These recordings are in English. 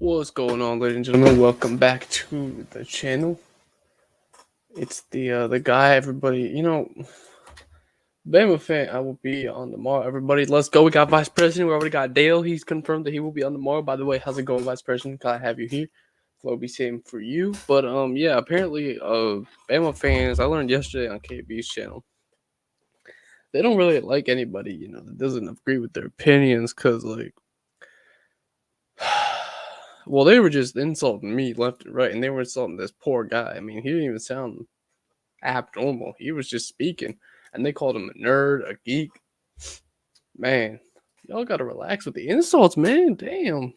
What's going on, ladies and gentlemen? Welcome back to the channel. It's the guy, everybody. Bama fan. I will be on tomorrow. Everybody, let's go. We got Vice President. We already got Dale. He's confirmed that he will be on tomorrow. By the way, how's it going, Vice President? Glad to have you here. Flow be same for you. But yeah. Apparently, Bama fans. I learned yesterday on KB's channel. They don't really like anybody, that doesn't agree with their opinions, cause well, they were just insulting me left and right, and they were insulting this poor guy. I mean, he didn't even sound abnormal. He was just speaking, and they called him a nerd, a geek. Man, y'all gotta relax with the insults, man. Damn.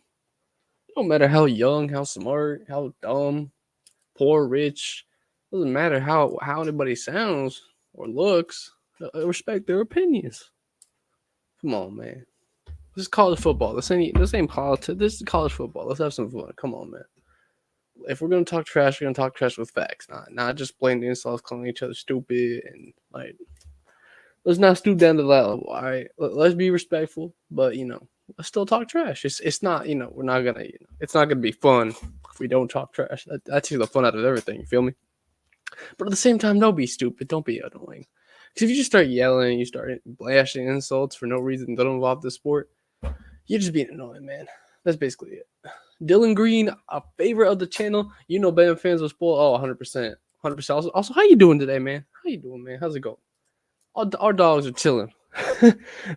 It don't matter how young, how smart, how dumb, poor, rich. Doesn't matter how anybody sounds or looks. Respect their opinions. Come on, man. This is college football. This ain't politics. This is college football. Let's have some fun. Come on, man. If we're gonna talk trash, we're gonna talk trash with facts, not just blatant insults, calling each other stupid, and let's not stoop down to that level. All right, let's be respectful, but let's still talk trash. It's not we're not gonna it's not gonna be fun if we don't talk trash. That's the fun out of everything. You feel me? But at the same time, don't be stupid. Don't be annoying. Because if you just start yelling, you start blasting insults for no reason that don't involve the sport, you're just being annoying, man. That's basically it. Dylan Green, a favorite of the channel. Bama fans will spoil. Oh, 100%. 100%. Also, how you doing today, man? How you doing, man? How's it going? Our dogs are chilling.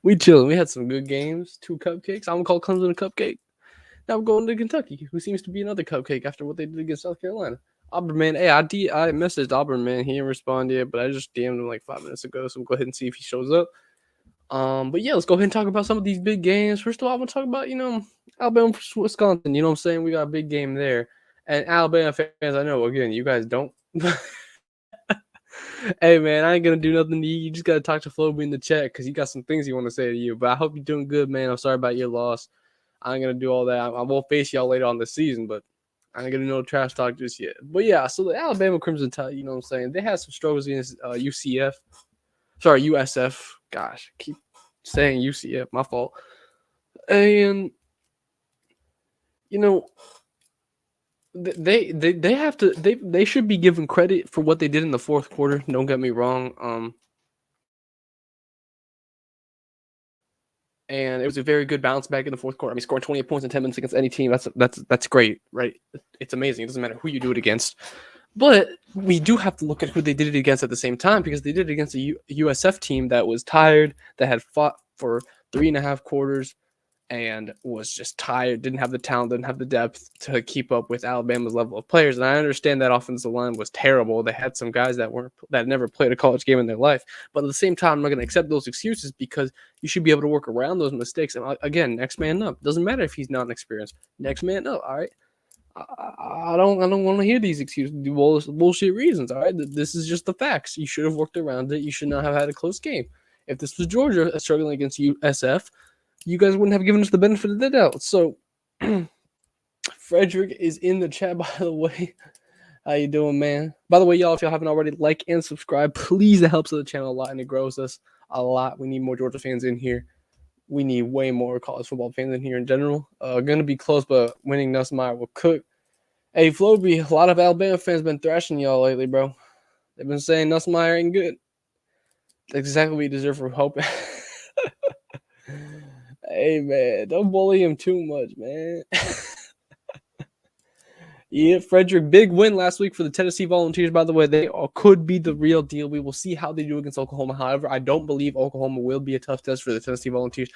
We chilling. We had some good games. 2 cupcakes. I'm going to call Clemson a cupcake. Now we're going to Kentucky, who seems to be another cupcake after what they did against South Carolina. Auburn, man. Hey, I messaged Auburn, man. He didn't respond yet, but I just DM'd him like 5 minutes ago, so we'll go ahead and see if he shows up. But yeah, let's go ahead and talk about some of these big games. First of all, I'm gonna talk about, Alabama versus Wisconsin. You know what I'm saying? We got a big game there. And Alabama fans, I know, again, you guys don't. Hey man, I ain't gonna do nothing to you. You just gotta talk to Floby in the chat because he got some things he want to say to you. But I hope you're doing good, man. I'm sorry about your loss. I ain't gonna do all that. I will face y'all later on this season, but I ain't gonna do no trash talk just yet. But yeah, so the Alabama Crimson Tide, you know what I'm saying? They had some struggles against USF. Gosh, keep saying UCF, my fault. And they have to they should be given credit for what they did in the fourth quarter. Don't get me wrong. And it was a very good bounce back in the fourth quarter. I mean, scoring 28 points in 10 minutes against any team, that's great, right? It's amazing. It doesn't matter who you do it against. But we do have to look at who they did it against at the same time, because they did it against a USF team that was tired, that had fought for 3.5 quarters, and was just tired, didn't have the talent, didn't have the depth to keep up with Alabama's level of players. And I understand that offensive line was terrible. They had some guys that never played a college game in their life. But at the same time, I'm not going to accept those excuses, because you should be able to work around those mistakes. And again, next man up. Doesn't matter if he's not experienced. Next man up, all right? I don't want to hear these excuses, bullshit reasons. All right, this is just the facts. You should have worked around it. You should not have had a close game. If this was Georgia struggling against USF, you guys wouldn't have given us the benefit of the doubt. So, Frederick is in the chat, by the way. How you doing, man? By the way, y'all, if y'all haven't already, like and subscribe, please. It helps the channel a lot, and it grows us a lot. We need more Georgia fans in here. We need way more college football fans in here in general. Gonna be close, but winning Nussmeier will cook. Hey, Floby, a lot of Alabama fans been thrashing y'all lately, bro. They've been saying Nussmeier ain't good. That's exactly what you deserve for hoping. Hey, man, don't bully him too much, man. Yeah, Frederick, big win last week for the Tennessee Volunteers, by the way. They could be the real deal. We will see how they do against Oklahoma. However, I don't believe Oklahoma will be a tough test for the Tennessee Volunteers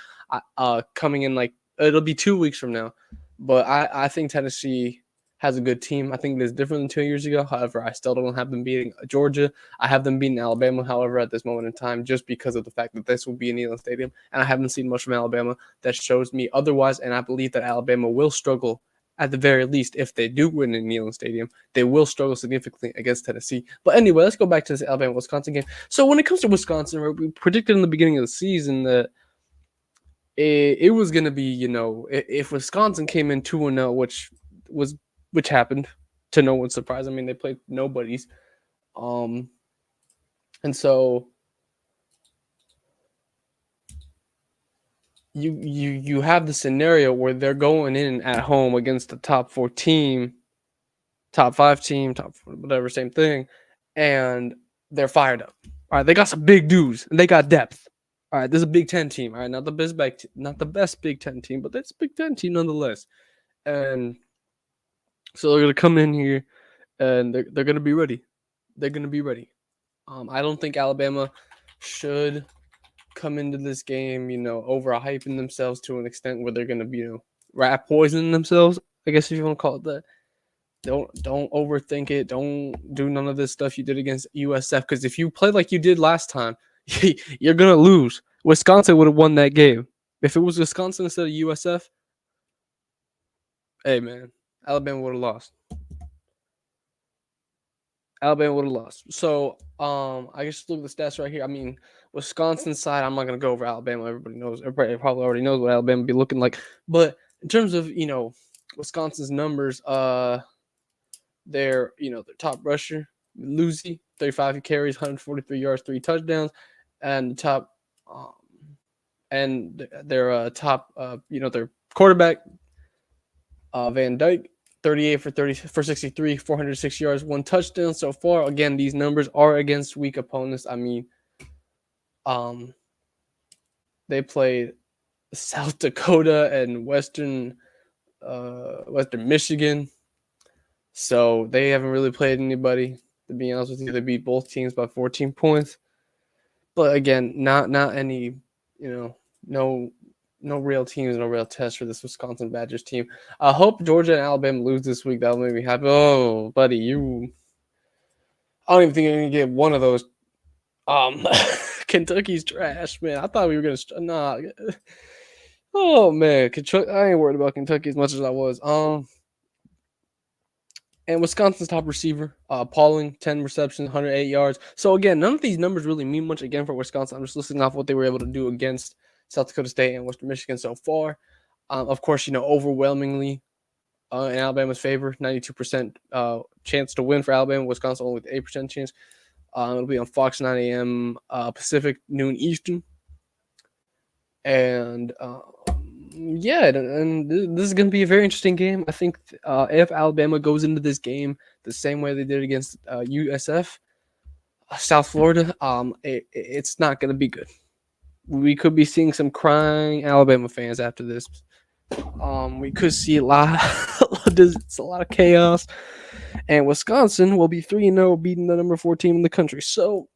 coming in, it'll be 2 weeks from now. But I think Tennessee has a good team. I think it is different than 2 years ago. However, I still don't have them beating Georgia. I have them beating Alabama, however, at this moment in time, just because of the fact that this will be in Neyland Stadium. And I haven't seen much from Alabama that shows me otherwise. And I believe that Alabama will struggle. At the very least, if they do win in Neyland Stadium, they will struggle significantly against Tennessee. But anyway, let's go back to this Alabama-Wisconsin game. So when it comes to Wisconsin, we predicted in the beginning of the season that it was going to be, if Wisconsin came in 2-0, which happened to no one's surprise. I mean, they played nobodies. And so you have the scenario where they're going in at home against the top 4 team, top 5 team, top 4, whatever, same thing, and they're fired up. All right, they got some big dudes and they got depth. All right, this is a Big Ten team. All right, not the best Big Ten team, but it's a Big Ten team nonetheless. And so they're gonna come in here and they're gonna be ready. They're gonna be ready. I don't think Alabama should come into this game, overhyping themselves to an extent where they're gonna be, rat poisoning themselves. I guess if you want to call it that. Don't overthink it. Don't do none of this stuff you did against USF, because if you play like you did last time, you're gonna lose. Wisconsin would have won that game. If it was Wisconsin instead of USF, hey man, Alabama would have lost. Alabama would have lost. So I just look at the stats right here. I mean, Wisconsin side, I'm not gonna go over Alabama. Everybody probably already knows what Alabama would be looking like. But in terms of Wisconsin's numbers, their top rusher, Lucy, 35 carries, 143 yards, 3 touchdowns, and the top and their top their quarterback, Van Dyke, 38 for 63, 406 yards, 1 touchdown so far. Again, these numbers are against weak opponents. I mean, they played South Dakota and Western Michigan. So they haven't really played anybody, to be honest with you. They beat both teams by 14 points. But again, not any, no real teams, no real test for this Wisconsin Badgers team. I hope Georgia and Alabama lose this week. That'll make me happy. Oh, buddy, I don't even think you're going to get one of those. Kentucky's trash, man. I thought we were going to... Nah. Oh, man. I ain't worried about Kentucky as much as I was. And Wisconsin's top receiver, Pauling, 10 receptions, 108 yards. So, again, none of these numbers really mean much, again, for Wisconsin. I'm just listing off what they were able to do against South Dakota State and Western Michigan so far. Of course, overwhelmingly in Alabama's favor, 92% chance to win for Alabama. Wisconsin only with 8% chance. It'll be on Fox 9 a.m. Pacific, noon Eastern. And... yeah, and this is going to be a very interesting game. I think if Alabama goes into this game the same way they did against USF, South Florida, it's not going to be good. We could be seeing some crying Alabama fans after this. We could see a lot of chaos, and Wisconsin will be 3-0, beating the number 4 team in the country. So,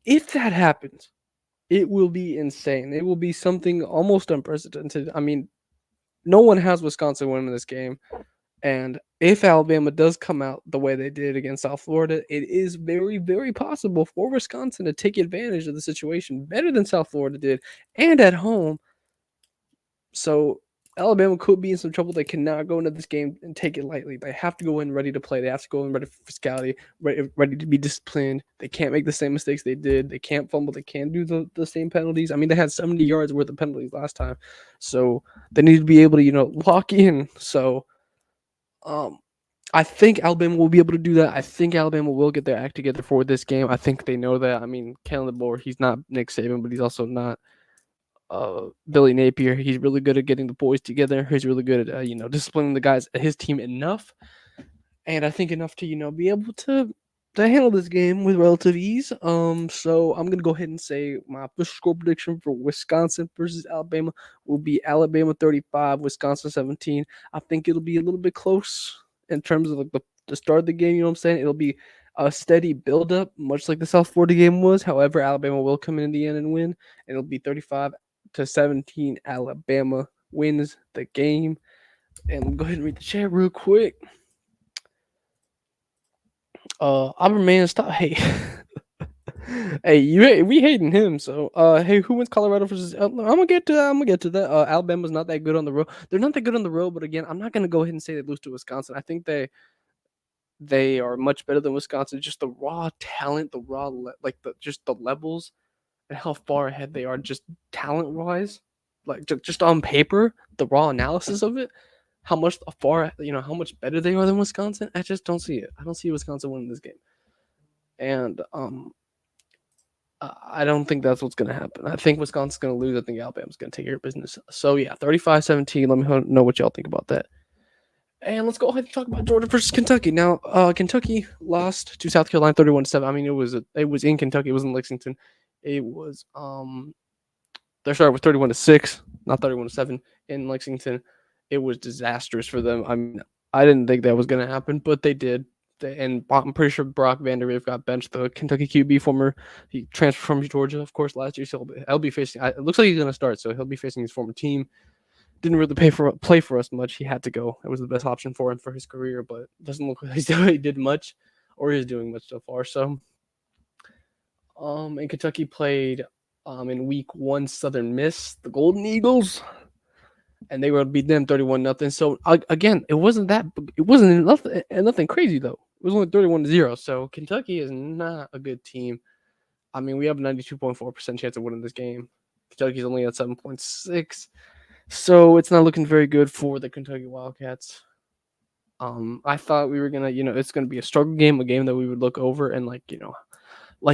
if that happens, it will be insane. It will be something almost unprecedented. I mean, no one has Wisconsin winning this game. And if Alabama does come out the way they did against South Florida, it is very, very possible for Wisconsin to take advantage of the situation better than South Florida did, and at home. So Alabama could be in some trouble. They cannot go into this game and take it lightly. They have to go in ready to play. They have to go in ready for physicality, ready to be disciplined. They can't make the same mistakes they did. They can't fumble. They can't do the same penalties. I mean, they had 70 yards worth of penalties last time. So they need to be able to, lock in. So I think Alabama will be able to do that. I think Alabama will get their act together for this game. I think they know that. I mean, Kellen DeBoer, he's not Nick Saban, but he's also not Billy Napier. He's really good at getting the boys together. He's really good at disciplining the guys at his team enough, and I think enough to be able to handle this game with relative ease. So I'm gonna go ahead and say my official score prediction for Wisconsin versus Alabama will be Alabama 35, Wisconsin 17. I think it'll be a little bit close in terms of like the start of the game. You know what I'm saying? It'll be a steady build-up, much like the South Florida game was. However, Alabama will come in the end and win, and it'll be 35-17. Alabama wins the game. And we'll go ahead and read the chat real quick. Auburn man, stop. Hey, we hating him. So, hey, who wins Colorado versus? I'm gonna get to that. Alabama's not that good on the road. They're not that good on the road, but again, I'm not gonna go ahead and say they lose to Wisconsin. I think they are much better than Wisconsin. Just the raw talent, the levels, and how far ahead they are, just talent wise, like just on paper, the raw analysis of it. How much better they are than Wisconsin. I just don't see it. I don't see Wisconsin winning this game. And I don't think that's what's going to happen. I think Wisconsin's going to lose. I think Alabama's going to take care of business. So, yeah, 35-17. Let me know what y'all think about that. And let's go ahead and talk about Georgia versus Kentucky. Now, Kentucky lost to South Carolina 31-7. I mean, it was in Kentucky. It was in Lexington. It was their start was 31-6, not 31-7 in Lexington. It was disastrous for them. I mean, I didn't think that was going to happen, but they did. And I'm pretty sure Brock Vanderweef got benched, the Kentucky QB, he transferred from Georgia, of course, last year. So he'll be facing. It looks like he's going to start, so he'll be facing his former team. Didn't really play for us much. He had to go. It was the best option for him for his career, but it doesn't look like he did much, or he's doing much so far. So, and Kentucky played in week 1 Southern Miss, the Golden Eagles, and they were to beat them 31-0. So again, it wasn't nothing crazy though. It was only 31-0. So Kentucky is not a good team. I mean, we have a 92.4% chance of winning this game. Kentucky's only at 7.6. So it's not looking very good for the Kentucky Wildcats. I thought we were gonna, it's gonna be a struggle game, a game that we would look over and like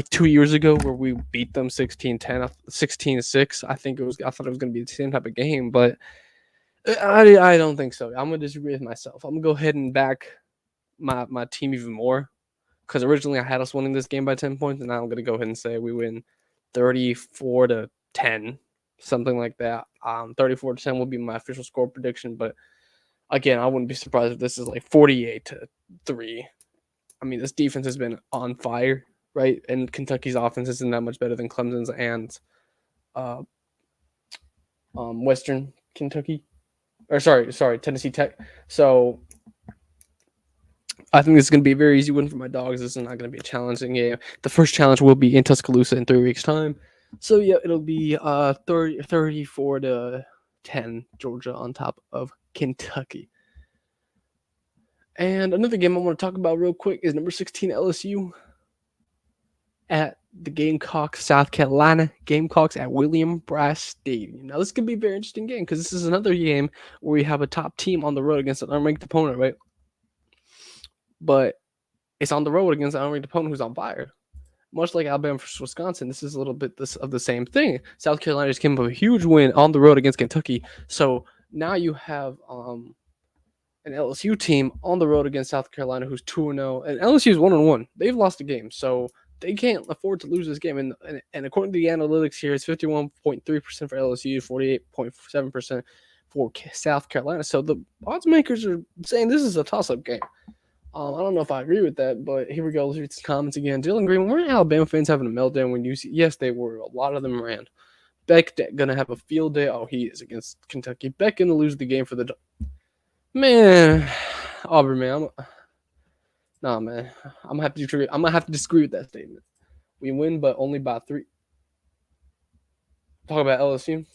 2 years ago where we beat them 16-10, 16-6. I thought it was gonna be the same type of game, but I don't think so. I'm gonna disagree with myself. I'm gonna go ahead and back my team even more because originally I had us winning this game by 10 points, and now I'm gonna go ahead and say we win 34-10, something like that. 34-10 will be my official score prediction, but again, I wouldn't be surprised if this is like 48-3. I mean, this defense has been on fire, right? And Kentucky's offense isn't that much better than Clemson's and Western Kentucky. Or sorry, Tennessee Tech. So I think this is going to be a very easy win for my dogs. This is not going to be a challenging game. The first challenge will be in Tuscaloosa in 3 weeks' time. So yeah, it'll be 34-10 Georgia on top of Kentucky. And another game I want to talk about real quick is number 16 LSU at the Gamecocks, South Carolina. Gamecocks at William Bryce Stadium. Now, this could be a very interesting game because this is another game where we have a top team on the road against an unranked opponent, right? But it's on the road against an unranked opponent who's on fire. Much like Alabama versus Wisconsin, this is a little bit of the same thing. South Carolina just came up with a huge win on the road against Kentucky. So now you have an LSU team on the road against South Carolina who's 2-0. And LSU is 1-1. They've lost a game. So they can't afford to lose this game. And according to the analytics here, it's 51.3% for LSU, 48.7% for South Carolina. So the odds makers are saying this is a toss-up game. I don't know if I agree with that, but here we go. Let's read some comments again. Dylan Green, weren't Alabama fans having a meltdown when you see? Yes, they were. A lot of them ran. Beck gonna have a field day. Oh, he is against Kentucky. Beck gonna lose the game for the man. Auburn, man. Man. I'm gonna have to disagree with that statement. We win, but only by 3. Talk about LSU.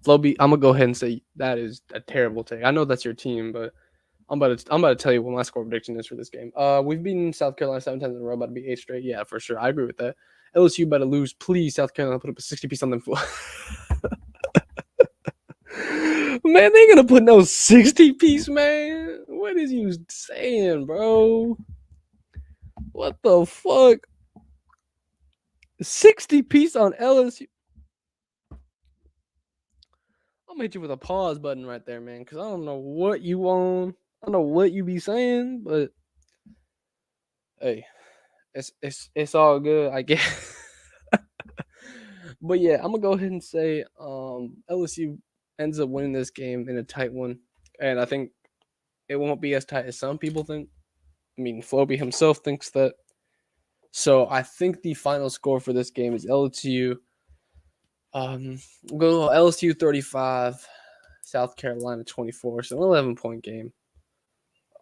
Flowbee, I'm gonna go ahead and say that is a terrible take. I know that's your team, but I'm about to tell you what my score prediction is for this game. We've beaten South Carolina 7 times in a row. About to be 8 straight. Yeah, for sure. I agree with that. LSU about to lose. Please, South Carolina, put up a 60 piece on them. Man, they ain't gonna put no 60 piece, man. What is you saying, bro? What the fuck? 60 piece on LSU. I'm gonna hit you with a pause button right there, man, because I don't know what you on. I don't know what you be saying, but hey, it's all good, I guess. But yeah, I'm gonna go ahead and say LSU ends up winning this game in a tight one, and I think it won't be as tight as some people think. I mean, Flowbee himself thinks that. So I think the final score for this game is LSU. Go LSU 35, South Carolina 24. So an 11-point game.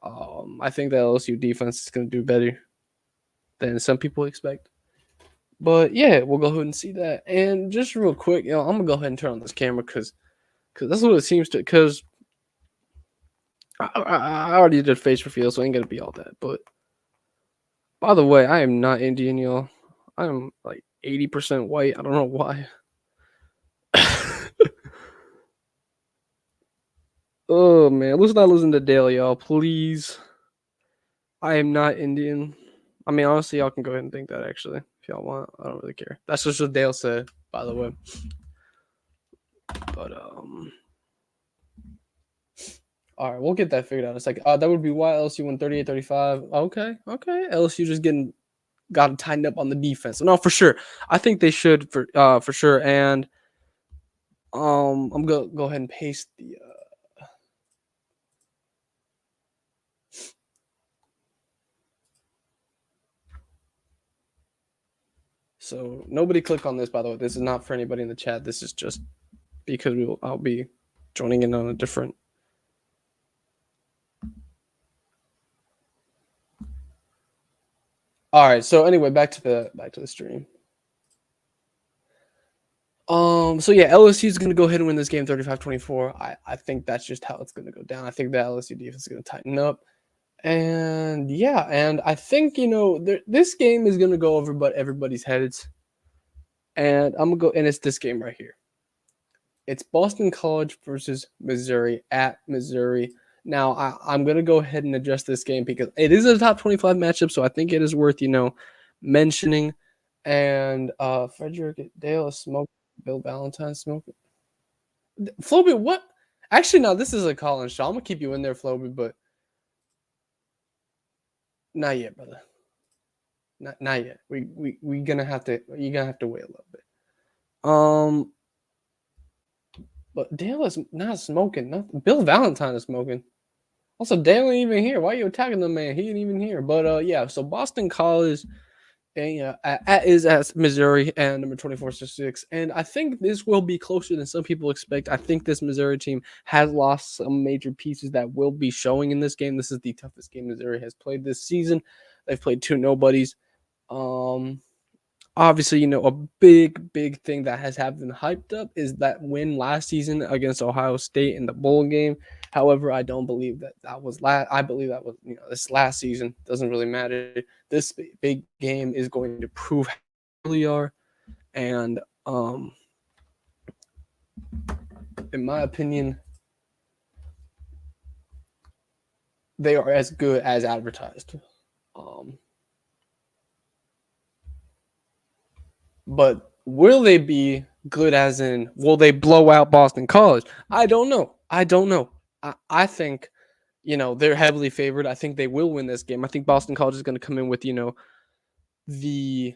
I think the LSU defense is going to do better than some people expect. But yeah, we'll go ahead and see that. And just real quick, I'm gonna go ahead and turn on this camera because that's what it seems to. Because I already did face reveal, so I ain't gonna be all that. But by the way, I am not Indian, y'all. I am like 80% white. I don't know why. Oh man, let's not listen to Dale, y'all, please. I am not Indian. I mean, honestly, y'all can go ahead and think that actually, if y'all want. I don't really care. That's just what Dale said, by the way. But all right, we'll get that figured out in a second. That would be why LSU won 38-35. Okay. LSU just got tightened up on the defense. No, for sure. I think they should for sure. And I'm gonna go ahead and paste the. So nobody click on this, by the way. This is not for anybody in the chat. This is just because I'll be joining in on a different. All right. So anyway, back to the stream. So yeah, LSU is going to go ahead and win this game 35-24. I think that's just how it's going to go down. I think the LSU defense is going to tighten up. And yeah, and I think, this game is going to go over but everybody's heads. And I'm going to go, and it's this game right here. It's Boston College versus Missouri at Missouri. Now, I'm going to go ahead and address this game because it is a top 25 matchup, so I think it is worth, mentioning. And Frederick Dale is smoking. Bill Valentine smoking. Floby, what? Actually, no, this is a Collins show. I'm going to keep you in there, Floby, but not yet, brother. Not yet. You're gonna have to wait a little bit. But Dale is not smoking. Nothing. Bill Valentine is smoking. Also, Dale ain't even here. Why are you attacking the man? He ain't even here. But yeah, so Boston College is at Missouri and number 24-6. And I think this will be closer than some people expect. I think this Missouri team has lost some major pieces that will be showing in this game. This is the toughest game Missouri has played this season. They've played two nobodies. Obviously, a big thing that has been hyped up is that win last season against Ohio State in the bowl game. However, I don't believe that was last. I believe that was this last season. Doesn't really matter. This big game is going to prove how they really are, and in my opinion, they are as good as advertised. But will they be good as in, will they blow out Boston College? I don't know. I think, they're heavily favored. I think they will win this game. I think Boston College is going to come in with, the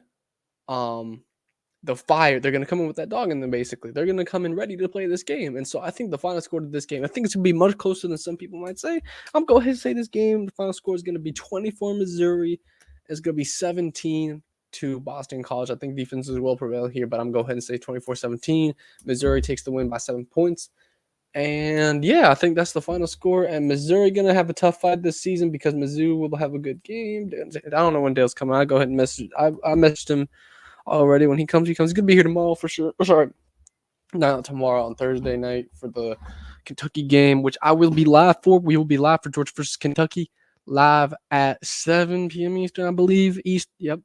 fire. They're going to come in with that dog in them, basically. They're going to come in ready to play this game. And so I think the final score to this game, I think it's going to be much closer than some people might say. I'm going to go ahead and say this game, the final score is going to be 24 Missouri. It's going to be 17 to Boston College. I think defenses will prevail here, but I'm going to go ahead and say 24-17. Missouri takes the win by 7 points. And yeah, I think that's the final score. And Missouri going to have a tough fight this season because Mizzou will have a good game. I don't know when Dale's coming. I'll go ahead and message. I messaged him already. When he comes. He's going to be here tomorrow for sure. Sorry, not tomorrow, on Thursday night for the Kentucky game, which I will be live for. We will be live for Georgia versus Kentucky, live at 7 p.m. Eastern, I believe. Yep.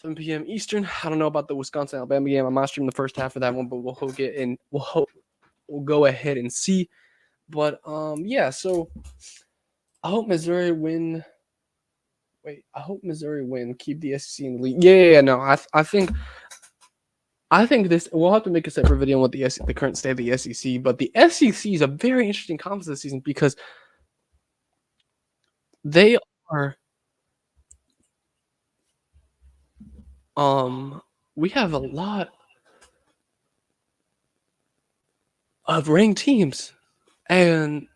7 p.m. Eastern. I don't know about the Wisconsin-Alabama game. I might stream the first half of that one, but we'll get in. We'll go ahead and see. But yeah. So I hope Missouri win. I hope Missouri win. Keep the SEC in the league. Yeah. No, I think this. We'll have to make a separate video on what the current state of the SEC. But the SEC is a very interesting conference this season because they are. We have a lot of ranked teams, and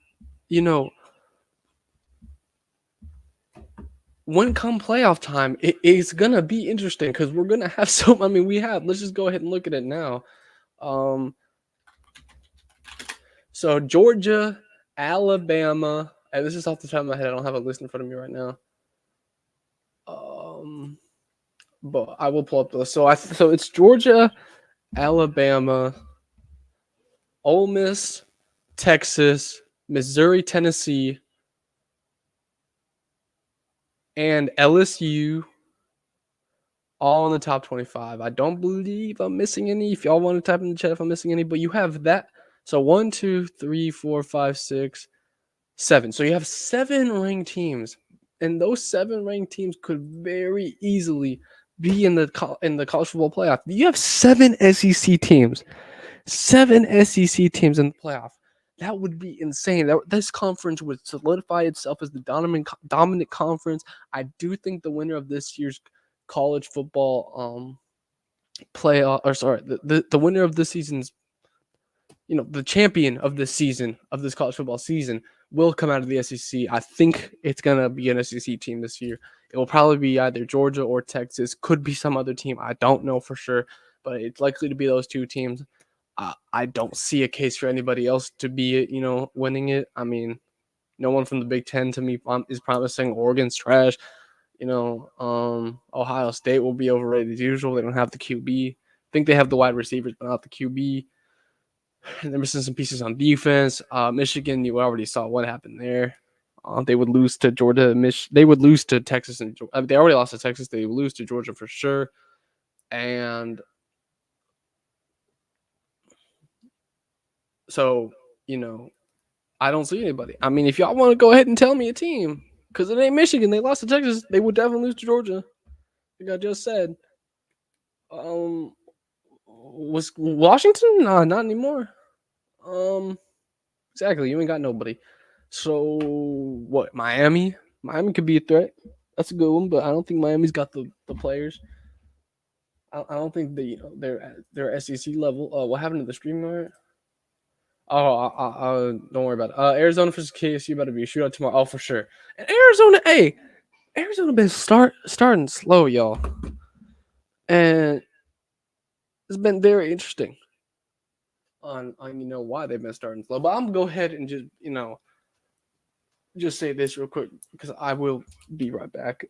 when come playoff time, it is gonna be interesting because we're gonna have let's just go ahead and look at it now. So Georgia, Alabama, and this is off the top of my head. I don't have a list in front of me right now. But I will pull up the list. So it's Georgia, Alabama, Ole Miss, Texas, Missouri, Tennessee, and LSU, all in the top 25. I don't believe I'm missing any. If y'all want to type in the chat if I'm missing any, but you have that. So 1, 2, 3, 4, 5, 6, 7. So you have 7 ranked teams, and those 7 ranked teams could very easily be in the college football playoff. You have 7 SEC teams in the playoff. That would be insane. This conference would solidify itself as the dominant conference. I do think the winner of this year's college football playoff, or sorry, the winner of this season's, the champion of this season, of this college football season, will come out of the SEC. I think it's gonna be an SEC team this year. It will probably be either Georgia or Texas. Could be some other team. I don't know for sure, but it's likely to be those two teams. I don't see a case for anybody else to be, winning it. I mean, no one from the Big Ten to me is promising. Oregon's trash. Ohio State will be overrated as usual. They don't have the QB. I think they have the wide receivers, but not the QB. They're missing some pieces on defense. Michigan, you already saw what happened there. They would lose to Georgia. They would lose to Texas, and they already lost to Texas. They would lose to Georgia for sure. And so, I don't see anybody. I mean, if y'all want to go ahead and tell me a team, because it ain't Michigan. They lost to Texas. They would definitely lose to Georgia. Like I just said. Was Washington? No, not anymore. Exactly. You ain't got nobody. So what? Miami? Miami could be a threat. That's a good one, but I don't think Miami's got the players. I don't think they're SEC level. What happened to the stream? Don't worry about it. Arizona versus KSU about to be a shootout tomorrow. Oh, for sure. And Arizona been starting slow, y'all, and it's been very interesting on why they've been starting slow. But I'm gonna go ahead and just say this real quick because I will be right back.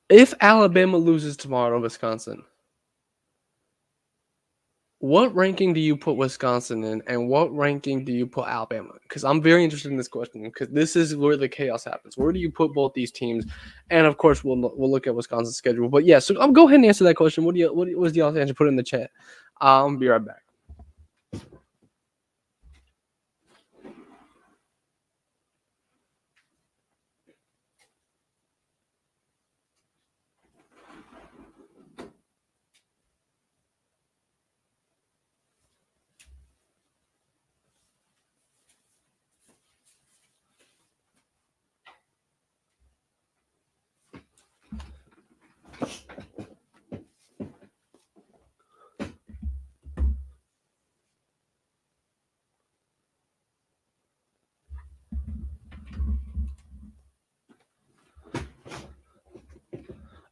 If Alabama loses tomorrow to Wisconsin, what ranking do you put Wisconsin in, and what ranking do you put Alabama? Because I'm very interested in this question, because this is where the chaos happens. Where do you put both these teams? And of course, we'll look at Wisconsin's schedule. But yeah, so I'll go ahead and answer that question. What was the answer? Put it in the chat. I'll be right back.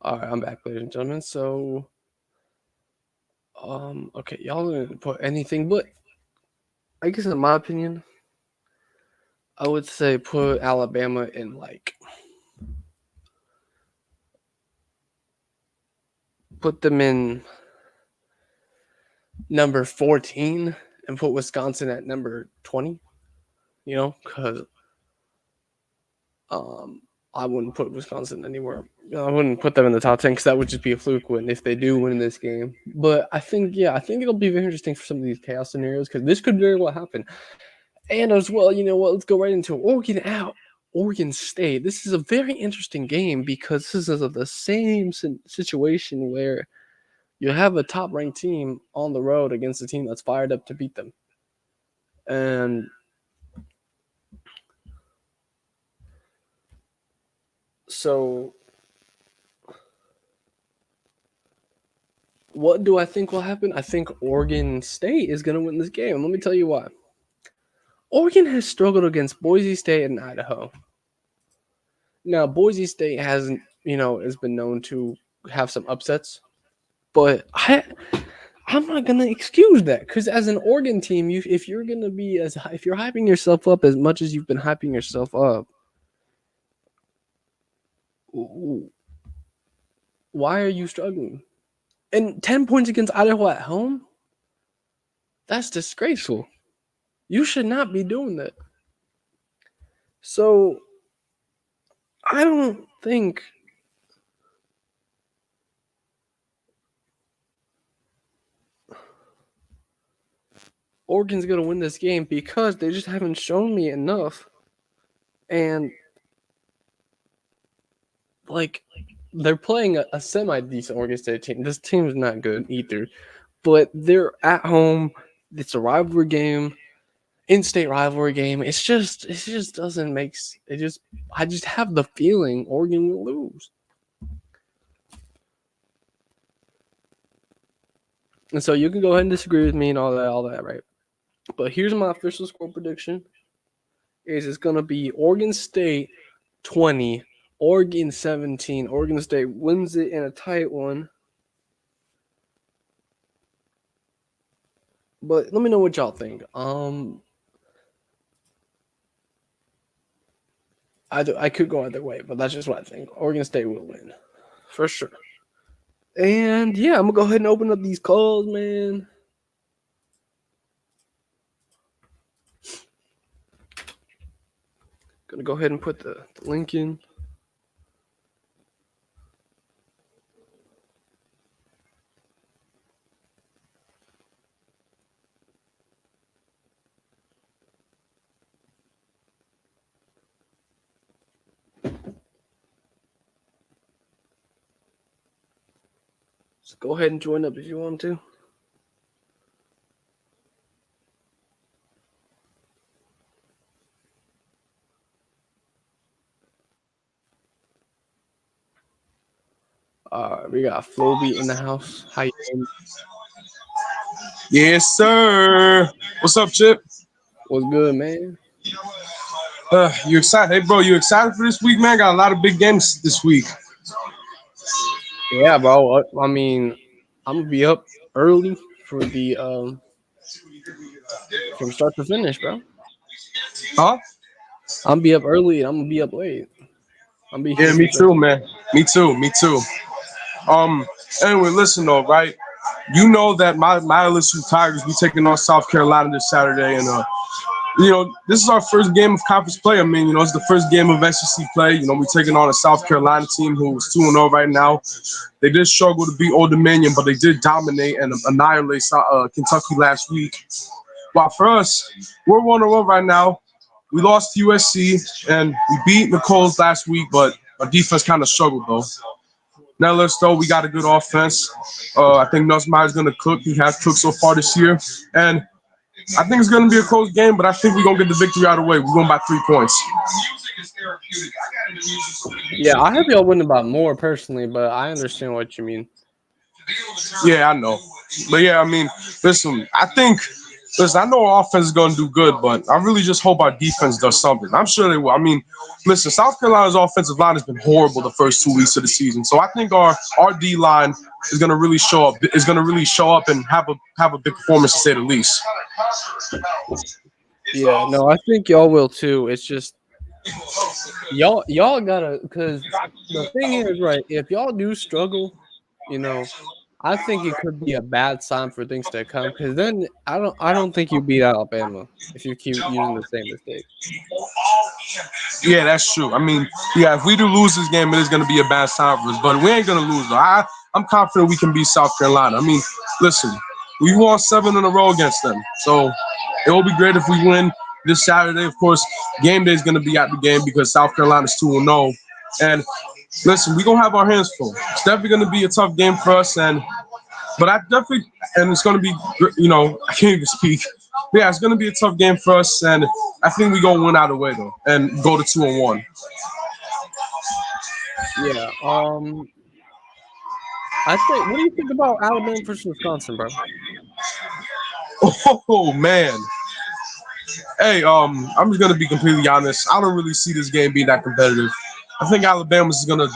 All right, I'm back, ladies and gentlemen. So, okay, y'all didn't put anything, but I guess in my opinion, I would say put Alabama in put them in number 14 and put Wisconsin at number 20. Because I wouldn't put Wisconsin anywhere. I wouldn't put them in the top 10 because that would just be a fluke win if they do win this game. But I think it'll be very interesting for some of these chaos scenarios, because this could very well happen. And as well, you know what? Let's go right into Oregon State. This is a very interesting game because this is the same situation where you have a top-ranked team on the road against a team that's fired up to beat them. And so what do I think will happen? I think Oregon State is going to win this game. And let me tell you why. Oregon has struggled against Boise State and Idaho. Now, Boise State has been known to have some upsets, but I'm not gonna excuse that, because as an Oregon team, if you're hyping yourself up as much as you've been hyping yourself up, why are you struggling? And 10 points against Idaho at home? That's disgraceful. You should not be doing that. So I don't think Oregon's going to win this game, because they just haven't shown me enough. And like they're playing a semi decent Oregon State team. This team's not good either, but they're at home. It's a rivalry game, in-state rivalry game. It just doesn't make it. Just I just have the feeling Oregon will lose. And so you can go ahead and disagree with me and all that, right? But here's my official score prediction: is it's gonna be Oregon State 20, Oregon 17. Oregon State wins it in a tight one. But let me know what y'all think. I could go either way, but that's just what I think. Oregon State will win, for sure. And yeah, I'm gonna go ahead and open up these calls, man. Gonna go ahead and put the link in. So go ahead and join up if you want to. We got Floby in the house. How you doing? Yes, sir. What's up, Chip? What's good, man? You excited? Hey, bro, you excited for this week, man? Got a lot of big games this week. Yeah, bro. I mean, I'm gonna be up early for the from start to finish, bro. Huh? I'm gonna be up early and I'm gonna be up late. I'm be Yeah, here me for too, man. Me too. Me too. Um. Anyway, listen though, right? You know that my LSU Tigers be taking on South Carolina this Saturday, and this is our first game of conference play. I mean, it's the first game of SEC play. We're taking on a South Carolina team who's 2-0 right now. They did struggle to beat Old Dominion, but they did dominate and annihilate Kentucky last week. While for us, we're 1-1 right now. We lost to USC and we beat Nicole's last week, but our defense kind of struggled though. Nevertheless, though, we got a good offense. I think Nussmeier's going to cook. He has cooked so far this year. And I think it's going to be a close game, but I think we're going to get the victory out of the way. We're going by 3 points. Yeah, I hope y'all win by more personally, but I understand what you mean. Yeah, I know. But yeah, I mean, listen, I know our offense is going to do good, but I really just hope our defense does something. I'm sure they will. I mean, listen, South Carolina's offensive line has been horrible the first 2 weeks of the season. So I think our D line is going to really show up and have a big performance to say the least. Yeah, no, I think y'all will too. It's just y'all gotta, because the thing is, right, if y'all do struggle, I think it could be a bad sign for things to come. Because then I don't think you beat Alabama if you keep using the same mistake. Yeah, that's true. I mean, yeah, if we do lose this game, it is going to be a bad sign for us. But we ain't going to lose, though. I'm confident we can beat South Carolina. I mean, listen, we won 7 in a row against them. So it will be great if we win this Saturday. Of course, game day is going to be at the game because South Carolina's 2-0. And listen, we're going to have our hands full. It's definitely going to be a tough game for us. But it's going to be, I can't even speak. But yeah, it's going to be a tough game for us. And I think we're going to win out of the way, though, and go to 2-1. Yeah. I think. What do you think about Alabama versus Wisconsin, bro? Oh man. Hey, I'm just gonna be completely honest. I don't really see this game being that competitive. I think Alabama's gonna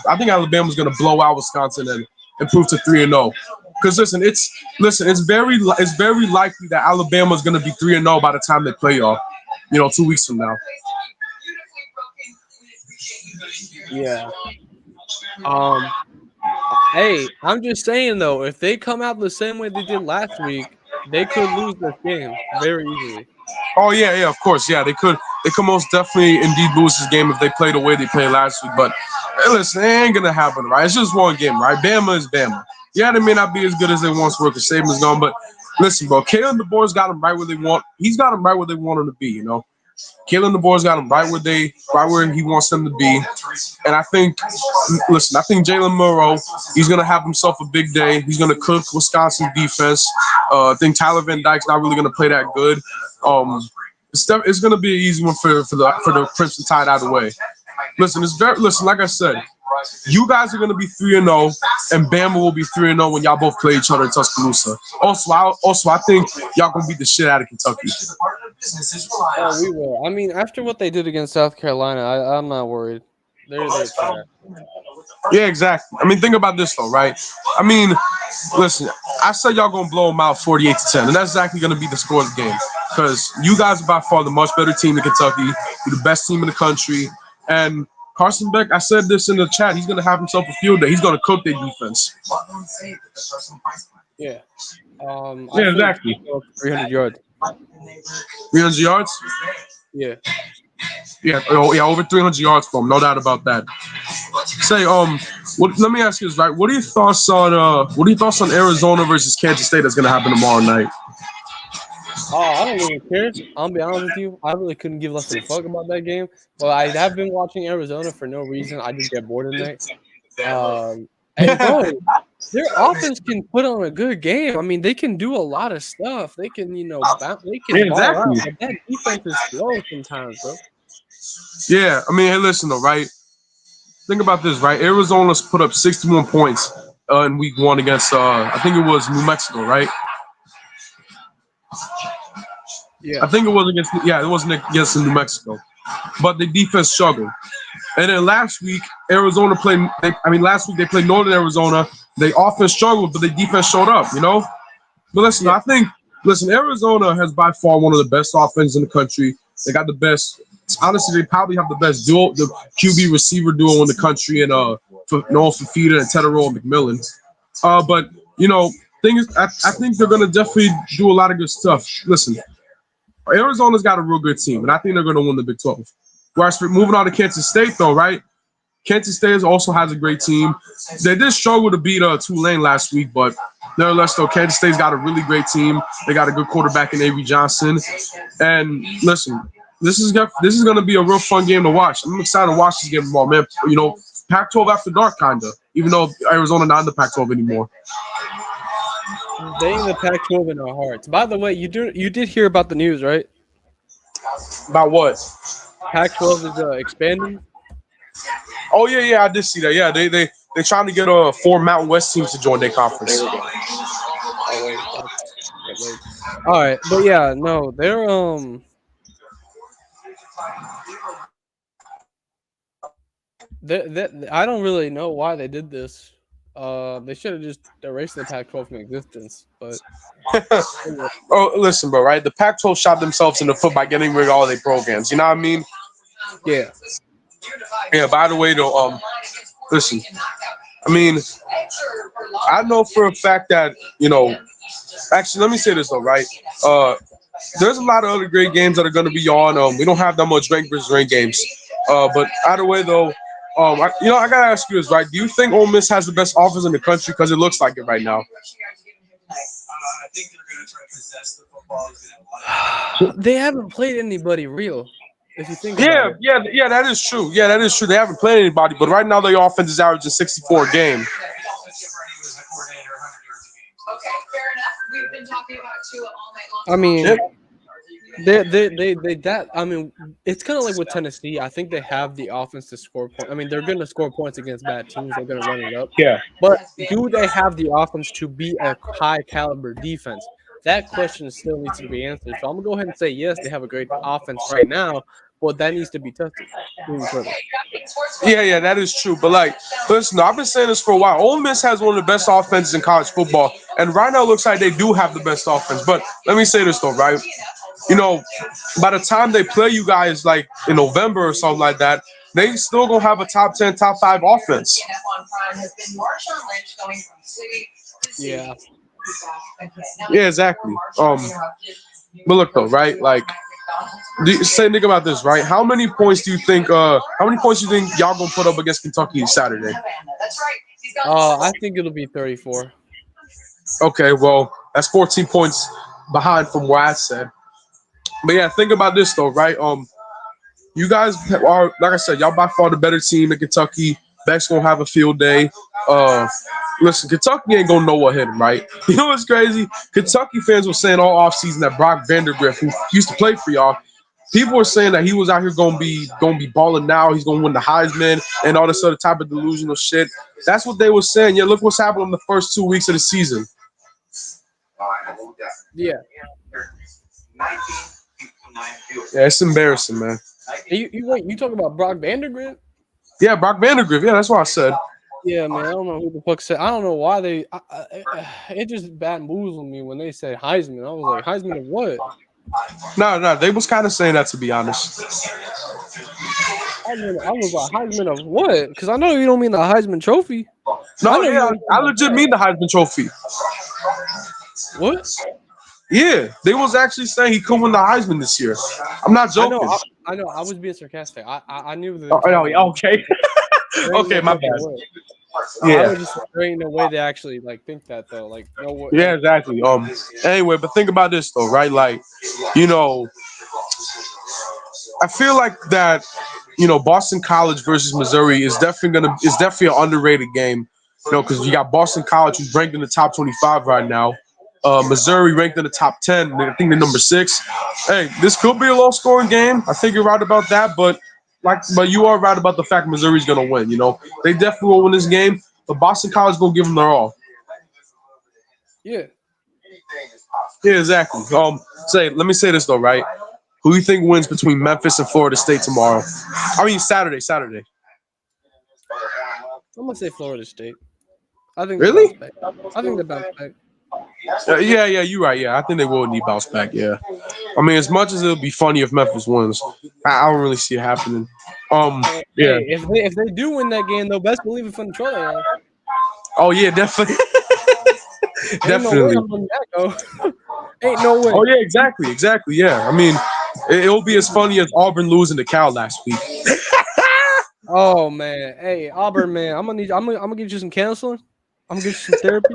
blow out Wisconsin and improve to 3-0. Because it's very likely that Alabama's gonna be 3-0 by the time they play y'all. 2 weeks from now. Yeah. Hey, I'm just saying though, if they come out the same way they did last week, they could lose this game very easily. Oh yeah, of course, yeah, they could most definitely indeed lose this game if they play the way they played last week. But hey, listen, it ain't gonna happen, right? It's just one game, right? Bama is Bama. Yeah, they may not be as good as they once were because Saban's gone, but listen, bro, Caleb and the boys got them right where they want. He's got them right where they want him to be. Kalen DeBoer's got him right where he wants them to be. And I think, listen, I think Jalen Murrow, he's gonna have himself a big day. He's gonna cook Wisconsin defense. I think Tyler Van Dyke's not really gonna play that good. It's gonna be an easy one for the Crimson Tide out of the way. Listen. Like I said, you guys are gonna be 3-0, and Bama will be 3-0 when y'all both play each other in Tuscaloosa. I think y'all gonna beat the shit out of Kentucky. Oh, we will. I mean, after what they did against South Carolina, I'm not worried. They're trash. Yeah, exactly. I mean, think about this though, right? I mean, listen, I said y'all gonna blow them out 48-10, and that's exactly gonna be the score of the game. Because you guys are by far the much better team in Kentucky. You're the best team in the country. And Carson Beck, I said this in the chat, he's gonna have himself a field day. He's gonna cook their defense. Yeah. Yeah, exactly. 300 yards. 300 yards? Yeah. Yeah, over 300 yards for him, no doubt about that. Say, let me ask you this, right? What are your thoughts on Arizona versus Kansas State that's gonna happen tomorrow night? Oh, I don't even care. I'll be honest with you. I really couldn't give less of a fuck about that game. Well, I have been watching Arizona for no reason. I just get bored at night. And bro, their offense can put on a good game. I mean, they can do a lot of stuff. They can, they can ball out. But that defense is slow sometimes, bro. Yeah, I mean, hey, listen though, right? Think about this, right? Arizona's put up 61 points in week 1 against, I think it was New Mexico, right? Yeah. I think it was against New Mexico. But the defense struggled. And then last week, last week they played Northern Arizona. They offense struggled, but the defense showed up, But listen, Yeah. Arizona has by far one of the best offenses in the country. They got the best. Honestly, they probably have the best duo, the QB receiver duo in the country, and Noah Fafita and Tedero and McMillan. But I think they're gonna definitely do a lot of good stuff. Listen, Arizona's got a real good team, and I think they're gonna win the Big 12. Whereas moving on to Kansas State, though, right? Kansas State also has a great team. They did struggle to beat Tulane last week, but nevertheless, though, Kansas State's got a really great team. They got a good quarterback in Avery Johnson. And listen, this is going to be a real fun game to watch. I'm excited to watch this game tomorrow, man. Pac-12 after dark, kind of, even though Arizona not in the Pac-12 anymore. They in the Pac-12 in our hearts. By the way, you did hear about the news, right? About what? Pac-12 is expanding. Oh yeah, I did see that. Yeah, they're trying to get 4 Mountain West teams to join their conference. All right, but yeah, no, they're I don't really know why they did this. They should have just erased the Pac-12 from existence. But oh, listen, bro, right? The Pac-12 shot themselves in the foot by getting rid of all their programs. You know what I mean? Yeah. Yeah. By the way, though, listen. I mean, I know for a fact that Actually, let me say this though, right? There's a lot of other great games that are going to be on. We don't have that much ranked versus ranked games. But either way, though, I gotta ask you this, right? Do you think Ole Miss has the best offense in the country? Because it looks like it right now. I think they're going to try to possess the football. They haven't played anybody real. If you think about it. Yeah, that is true. Yeah, that is true. They haven't played anybody, but right now their offense is averaging 64 a game. Okay, fair enough. We've been talking about Tua all night long. I mean, I mean, it's kind of like with Tennessee. I think they have the offense to score points. I mean, they're going to score points against bad teams. They're going to run it up. Yeah. But do they have the offense to be a high caliber defense? That question still needs to be answered. So I'm going to go ahead and say yes, they have a great offense right now, but that needs to be tested. Yeah, that is true. But listen, I've been saying this for a while. Ole Miss has one of the best offenses in college football, and right now it looks like they do have the best offense. But let me say this though, right? By the time they play you guys in November or something like that, they still gonna have a top 10, top 5 offense. Yeah. Yeah, exactly. But look though, right? Think about this, right? How many points do you think y'all gonna put up against Kentucky Saturday? I think it'll be 34. Okay, well, that's 14 points behind from where I said. But yeah, think about this though, right? You guys are, like I said, y'all by far the better team in Kentucky. Beck's gonna have a field day. Uh, Listen, Kentucky ain't gonna know what hit him, right? You know what's crazy? Kentucky fans were saying all offseason that Brock Vandergrift, who used to play for y'all, people were saying that he was out here gonna be balling now. He's gonna win the Heisman and all this other type of delusional shit. That's what they were saying. Yeah, look what's happened in the first 2 weeks of the season. Yeah. Yeah, it's embarrassing, man. You talking about Brock Vandergrift? Yeah, Brock Vandergrift. Yeah, that's what I said. Yeah, man. I don't know who the fuck said. I don't know why they. It just bamboozled me when they said Heisman. I was like, Heisman of what? No, they was kind of saying that, to be honest. I was like, Heisman of what? Because I know you don't mean the Heisman Trophy. No, you yeah, don't I mean legit that. mean the Heisman Trophy. What? Yeah, they was actually saying he could win the Heisman this year. I'm not I know. joking. I know. I was being sarcastic. I knew that they Oh, were talking yeah, about. okay. There ain't Okay, no my fucking bad. way. I Yeah, was just there ain't no way they actually like think that though. Like no way. yeah, Like exactly. Anyway, but think about this though, right? Like, you know, I feel like that, Boston College versus Missouri is definitely an underrated game. Because you got Boston College who's ranked in the top 25 right now. Missouri ranked in the top 10. I think they're number 6. Hey, this could be a low scoring game. I think you're right about that, but you are right about the fact Missouri's gonna win. They definitely will win this game. But Boston College gonna give them their all. yeah. Yeah, exactly. Let me say this though, right? Who do you think wins between Memphis and Florida State tomorrow? I mean Saturday. I'm gonna say Florida State. I think they bounce Really? back. I think they bounce back. Yeah, you're right. Yeah, I think they will need bounce back. Yeah, I mean, as much as it'll be funny if Memphis wins, I don't really see it happening. Yeah. Hey, if they do win that game, though, best believe it's fun to troll they are. Oh yeah, definitely, Ain't no way definitely. I'm letting that go. Ain't no way. Oh yeah, exactly. Yeah, I mean, it'll be as funny as Auburn losing to Cal last week. Oh man, hey Auburn man, I'm gonna get you some counseling. I'm gonna get you some therapy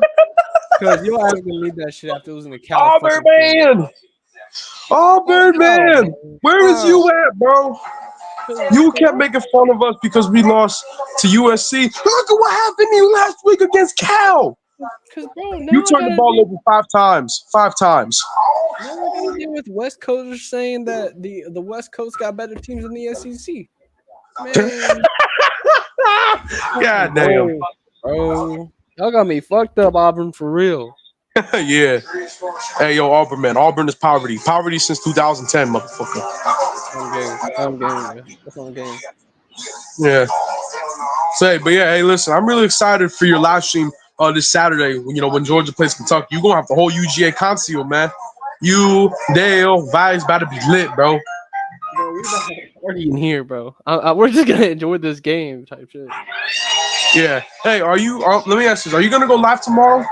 because your ass gonna need that shit after losing to Cal Auburn fucking team. man, Auburn How, man, man? where is How? you at, bro? Cause You kept what? making fun of us because we lost to USC. Look at what happened to you last week against Cal. Cause bro, You turned the ball over 5 times. 5 times. now I gotta deal with West Coasters saying that the West Coast got better teams than the SEC. Man, God damn. bro, bro, y'all got me fucked up, Auburn, for real. Yeah. Hey, yo, Auburn, man. Auburn is poverty. Poverty since 2010, motherfucker. On game, yeah. That's on game. Yeah. But yeah, hey, listen, I'm really excited for your live stream this Saturday. When Georgia plays Kentucky, you're gonna have the whole UGA conceal, man. You, Dale, Vibes about to be lit, bro. Bro, we about to party in here, bro. We're just gonna enjoy this game, type shit. Yeah. Hey, let me ask you, are you gonna go live tomorrow?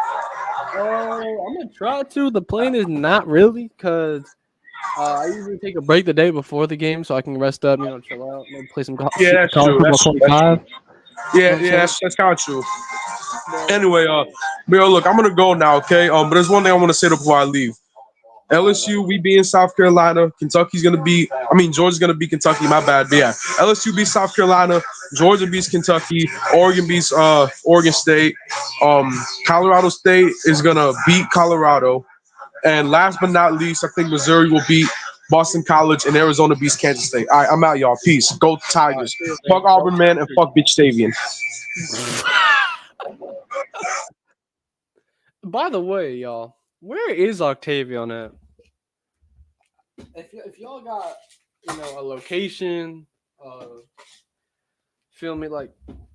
I'm gonna try to. The plan is not really, cause I usually take a break the day before the game so I can rest up, chill out, maybe play some Yeah, that's college true. football 25. You know Yeah, what I'm yeah, saying? that's kind of true. But Anyway, look, I'm gonna go now, okay? But there's one thing I want to say before I leave. LSU, we be in South Carolina. Georgia's gonna beat Kentucky. My bad, but yeah, LSU beats South Carolina. Georgia beats Kentucky. Oregon beats Oregon State. Colorado State is gonna beat Colorado. And last but not least, I think Missouri will beat Boston College, and Arizona beats Kansas State. All right, I'm out, y'all. Peace. Go Tigers. Fuck Auburn, man, and fuck Bitch Stavian. by the way, y'all, where is Octavian at? If y'all got a location, feel me, like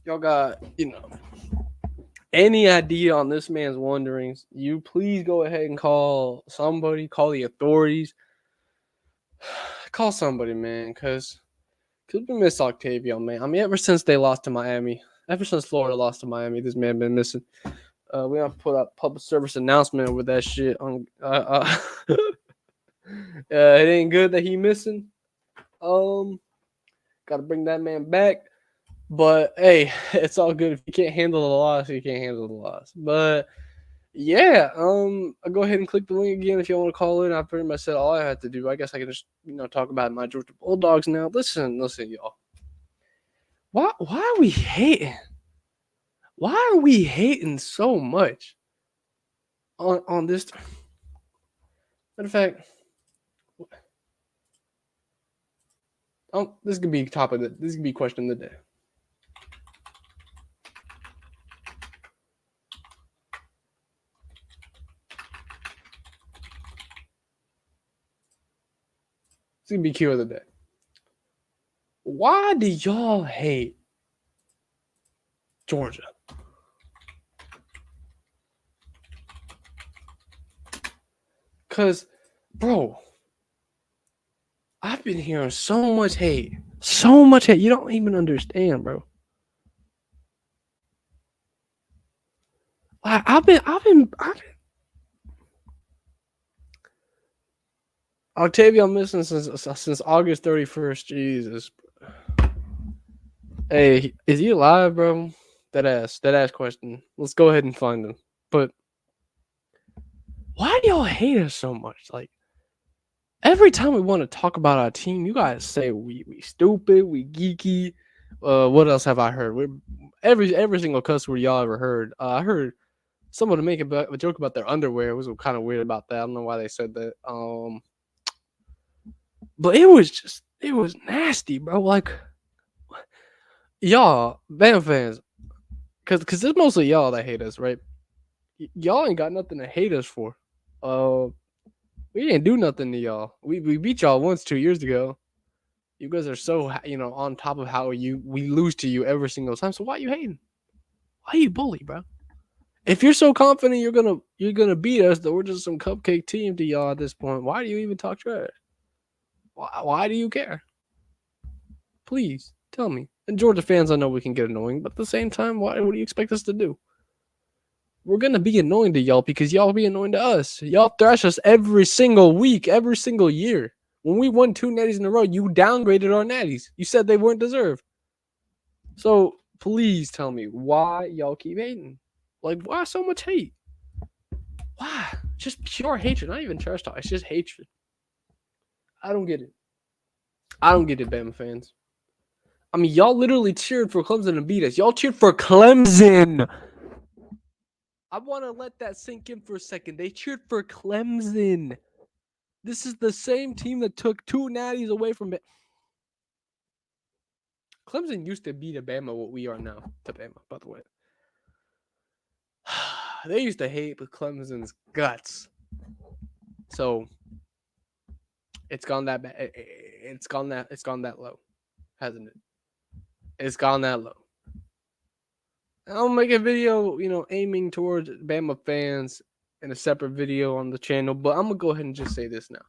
y'all got any idea on this man's wanderings, you please go ahead and call somebody, call the authorities, call somebody, man, because we miss Octavian, man. I mean, ever since they lost to Miami, ever since Florida lost to Miami, this man been missing. We have to put out public service announcement with that shit on. It ain't good that he missing. Got to bring that man back. But hey, it's all good. If you can't handle the loss, you can't handle the loss. But Yeah, I'll go ahead and click the link again if you want to call in. I pretty much said all I had to do. I guess I can just talk about my Georgia Bulldogs now. Listen, y'all. Why are we hating? Why are we hating so much on this? Matter of fact, this could be topic. This could be question of the day. This could be Q of the day. Why do y'all hate Georgia? Cause, bro, I've been hearing so much hate. So much hate. You don't even understand, bro. I've been Octavia missing since August 31st. Jesus. Hey, is he alive, bro? That ass question. Let's go ahead and find him. But why do y'all hate us so much? Like, every time we want to talk about our team, you guys say we stupid, we geeky. What else have I heard? Every single cuss word y'all ever heard. I heard someone to make a joke about their underwear. It was kind of weird about that. I don't know why they said that. But it was nasty, bro. Like, y'all, Bama fans, because it's mostly y'all that hate us, right? Y'all ain't got nothing to hate us for. We didn't do nothing to y'all. We beat y'all once 2 years ago. You guys are so on top of how we lose to you every single time. So why are you hating? Why you bully, bro? If you're so confident you're gonna beat us, that we're just some cupcake team to y'all at this point, why do you even talk trash? Why do you care? Please tell me. And Georgia fans, I know we can get annoying, but at the same time, what do you expect us to do? We're gonna be annoying to y'all because y'all be annoying to us. Y'all thrash us every single week, every single year. When we won 2 natties in a row, you downgraded our natties. You said they weren't deserved. So please tell me why y'all keep hating. Like, why so much hate? Why? Just pure hatred. Not even trash talk. It's just hatred. I don't get it. I don't get it, Bama fans. I mean, y'all literally cheered for Clemson to beat us. Y'all cheered for Clemson. I want to let that sink in for a second. They cheered for Clemson. This is the same team that took 2 natties away from it. Clemson used to be to Bama what we are now to Bama, by the way. They used to hate Clemson's guts. So it's gone that bad. It's gone that low, hasn't it? It's gone that low. I'll make a video, aiming towards Bama fans in a separate video on the channel, but I'm gonna go ahead and just say this now.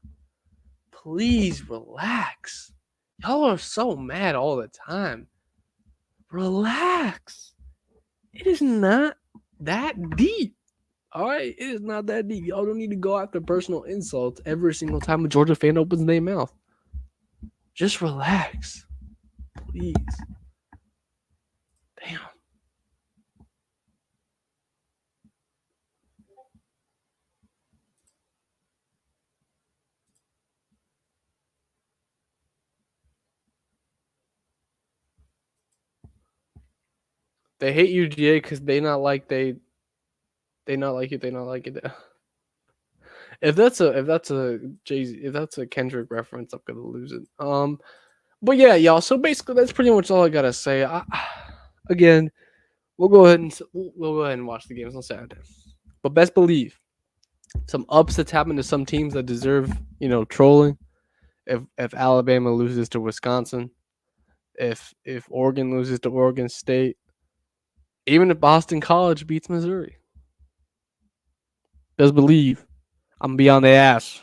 Please relax. Y'all are so mad all the time. Relax. It is not that deep. All right, it is not that deep. Y'all don't need to go after personal insults every single time a Georgia fan opens their mouth. Just relax, please. Damn. They hate UGA because they not like it. They not like it. If that's a Kendrick reference, I'm gonna lose it. But yeah, y'all. So basically, that's pretty much all I gotta say. Again, we'll go ahead and watch the games on Saturday. But best believe some upsets happen to some teams that deserve trolling. If Alabama loses to Wisconsin, if Oregon loses to Oregon State, even if Boston College beats Missouri, best believe I'm gonna be on the ass.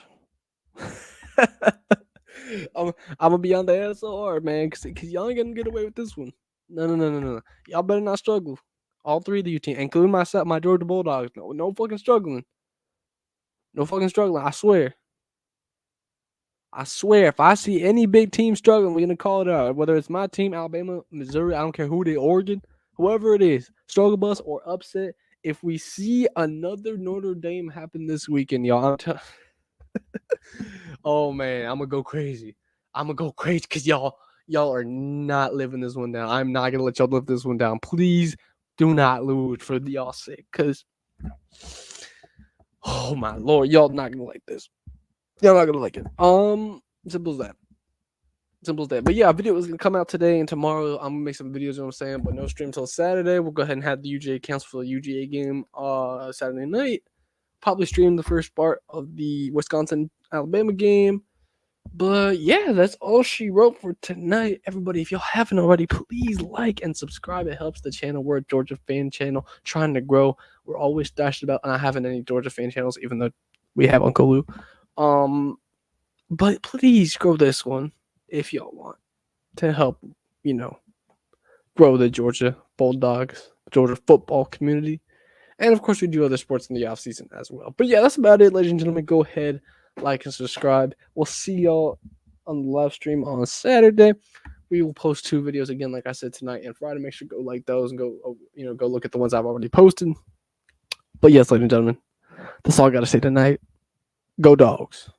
I'm gonna be on the ass so hard, man, because y'all ain't gonna get away with this one. No. Y'all better not struggle. All 3 of you teams, including myself, my Georgia Bulldogs. No fucking struggling. No fucking struggling. I swear. If I see any big team struggling, we're gonna call it out. Whether it's my team, Alabama, Missouri, I don't care who they, Oregon, whoever it is, struggle bus or upset, if we see another Notre Dame happen this weekend, y'all, oh man, I'm gonna go crazy. I'm gonna go crazy because y'all are not living this one down. I'm not gonna let y'all live this one down. Please do not lose for y'all's sake, because oh my lord, y'all not gonna like this. Y'all not gonna like it. Simple as that. Simple as that. But yeah, a video is gonna come out today and tomorrow. I'm gonna make some videos, you know what I'm saying, but no stream till Saturday. We'll go ahead and have the UGA cancel for the UGA game Saturday night. Probably stream the first part of the Wisconsin Alabama game. But yeah, that's all she wrote for tonight. Everybody, if y'all haven't already, please like and subscribe. It helps the channel. We're a Georgia fan channel trying to grow. We're always thrashed about not having any Georgia fan channels, even though we have Uncle Lou. But please grow this one if y'all want to help, grow the Georgia Bulldogs, Georgia football community. And of course, we do other sports in the off season as well. But yeah, that's about it, ladies and gentlemen. Go ahead, like and subscribe. We'll see y'all on the live stream on Saturday. We will post 2 videos again, like I said, tonight and Friday. Make sure to go like those and go look at the ones I've already posted. But yes, ladies and gentlemen, that's all I got to say tonight. Go Dogs.